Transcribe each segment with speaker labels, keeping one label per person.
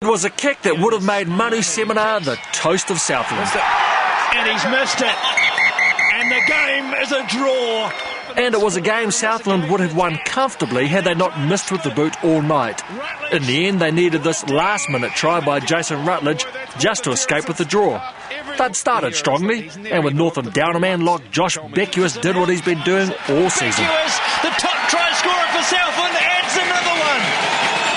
Speaker 1: It was a kick that would have made Manu Seminar the toast of Southland.
Speaker 2: And he's missed it. And the game is a draw.
Speaker 1: And it was a game Southland would have won comfortably had they not missed with the boot all night. In the end, they needed this last-minute try by Jason Rutledge just to escape with the draw. They'd started strongly, and with Northland down a man lock, Josh Beckwith did what he's been doing all season.
Speaker 2: Beckwith, the top try scorer for Southland, adds another one.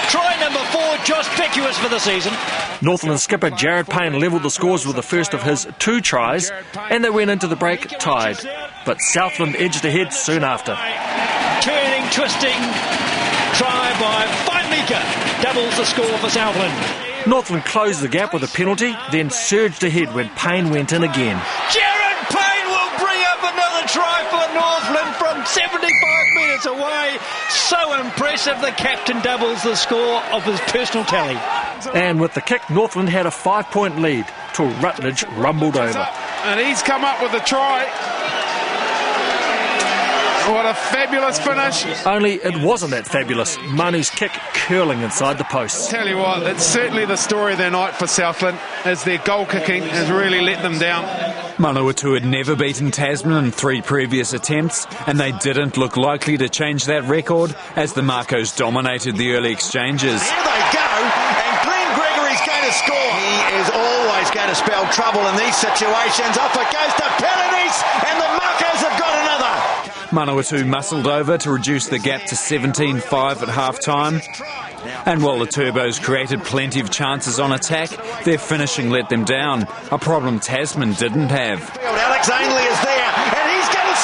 Speaker 2: Try number 4, Josh Beckwith for the season.
Speaker 1: Northland skipper Jared Payne levelled the scores with the first of his 2 tries, and they went into the break tied. But Southland edged ahead soon after.
Speaker 2: Turning, twisting, try by Faimika doubles the score for Southland.
Speaker 1: Northland closed the gap with a penalty, then surged ahead when Payne went in again.
Speaker 2: Jared Payne will bring up another try for Northland from 75 metres away. So impressive, the captain doubles the score of his personal tally.
Speaker 1: And with the kick, Northland had a 5-point lead till Rutledge rumbled over.
Speaker 3: And he's come up with a try. What a fabulous finish.
Speaker 1: Only it wasn't that fabulous. Manu's kick curling inside the posts.
Speaker 3: Tell you what, it's certainly the story of their night for Southland, as their goal kicking has really let them down.
Speaker 4: Manawatu had never beaten Tasman in 3 previous attempts, and they didn't look likely to change that record as the Marcos dominated the early exchanges.
Speaker 5: Here they go, and Glenn Gregory's going to score. He is always going to spell trouble in these situations. Off it goes to penalties, and the Marcos have got another.
Speaker 4: Manawatu muscled over to reduce the gap to 17-5 at half-time. And while the Turbos created plenty of chances on attack, their finishing let them down, a problem Tasman didn't have.
Speaker 5: Alex Ainley is there, and he's going to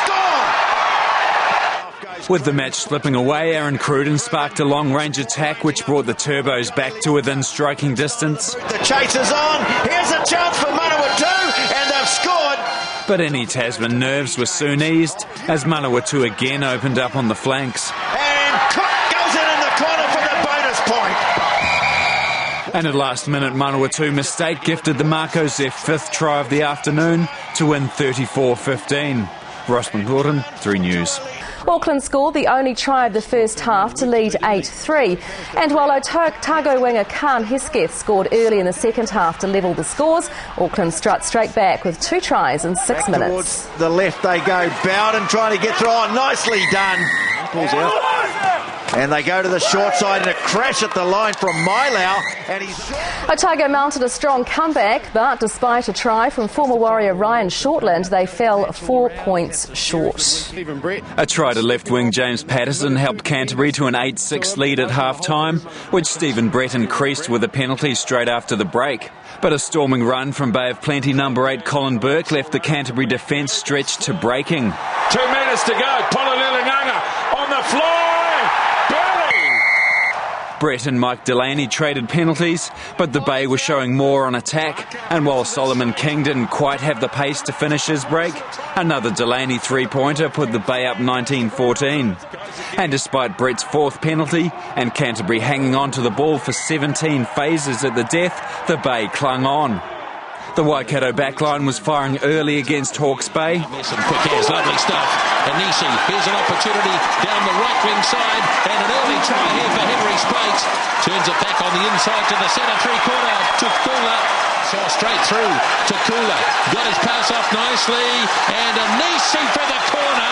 Speaker 5: score!
Speaker 4: With the match slipping away, Aaron Cruden sparked a long-range attack which brought the Turbos back to within striking distance.
Speaker 5: The chase is on, here's a chance for Manawatu, and they've scored!
Speaker 4: But any Tasman nerves were soon eased as Manawatu again opened up on the flanks.
Speaker 5: And Cook goes in the corner for the bonus point.
Speaker 4: And a last-minute Manawatu mistake gifted the Marcos their 5th try of the afternoon to win 34-15. Ross McNaughton, 3 News.
Speaker 6: Auckland scored the only try of the first half to lead 8-3. And while Otago winger Khan Hesketh scored early in the second half to level the scores, Auckland struck straight back with 2 tries in 6 minutes.
Speaker 5: Towards the left they go. Bowden trying to get through. Oh, nicely done. Pulls out. And they go to the short side and a crash at the line from Milau. And
Speaker 6: Otago mounted a strong comeback, but despite a try from former Warrior Ryan Shortland, they fell 4 points short.
Speaker 4: A try to left wing James Patterson helped Canterbury to an 8-6 lead at half-time, which Stephen Brett increased with a penalty straight after the break. But a storming run from Bay of Plenty number 8 Colin Burke left the Canterbury defence stretched to breaking.
Speaker 3: 2 minutes to go. Pololilinganga on the fly.
Speaker 4: Brett and Mike Delaney traded penalties, but the Bay were showing more on attack, and while Solomon King didn't quite have the pace to finish his break, another Delaney 3-pointer put the Bay up 19-14. And despite Brett's 4th penalty and Canterbury hanging on to the ball for 17 phases at the death, the Bay clung on. The Waikato backline was firing early against Hawke's Bay.
Speaker 7: Quick hands, lovely stuff. Anisi, here's an opportunity down the right wing side, and an early try here for Henry Sprates. Turns it back on the inside to the centre 3-quarter to Kula. Saw straight through to Kula. Got his pass off nicely, and Anisi for the corner.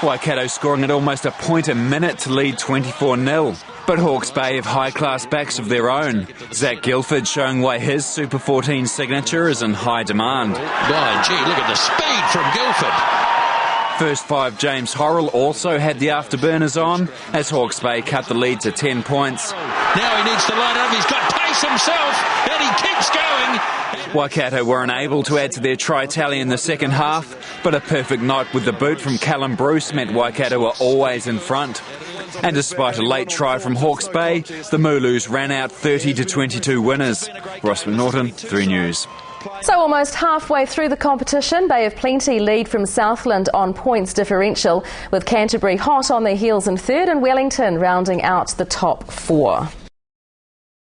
Speaker 4: Waikato scoring at almost a point a minute to lead 24-0. But Hawke's Bay have high-class backs of their own. Zach Guilford showing why his Super 14 signature is in high demand.
Speaker 7: Oh, gee, look at the speed from Guilford.
Speaker 4: First 5 James Horrell also had the afterburners on as Hawke's Bay cut the lead to 10 points.
Speaker 7: Now he needs to line up. He's got pace himself, and he keeps going.
Speaker 4: Waikato were unable to add to their try tally in the second half, but a perfect night with the boot from Callum Bruce meant Waikato were always in front. And despite a late try from Hawke's Bay, the Mooloos ran out 30-22 winners. Ross McNaughton, 3 News.
Speaker 6: So almost halfway through the competition, Bay of Plenty lead from Southland on points differential, with Canterbury hot on their heels in 3rd and Wellington rounding out the top 4.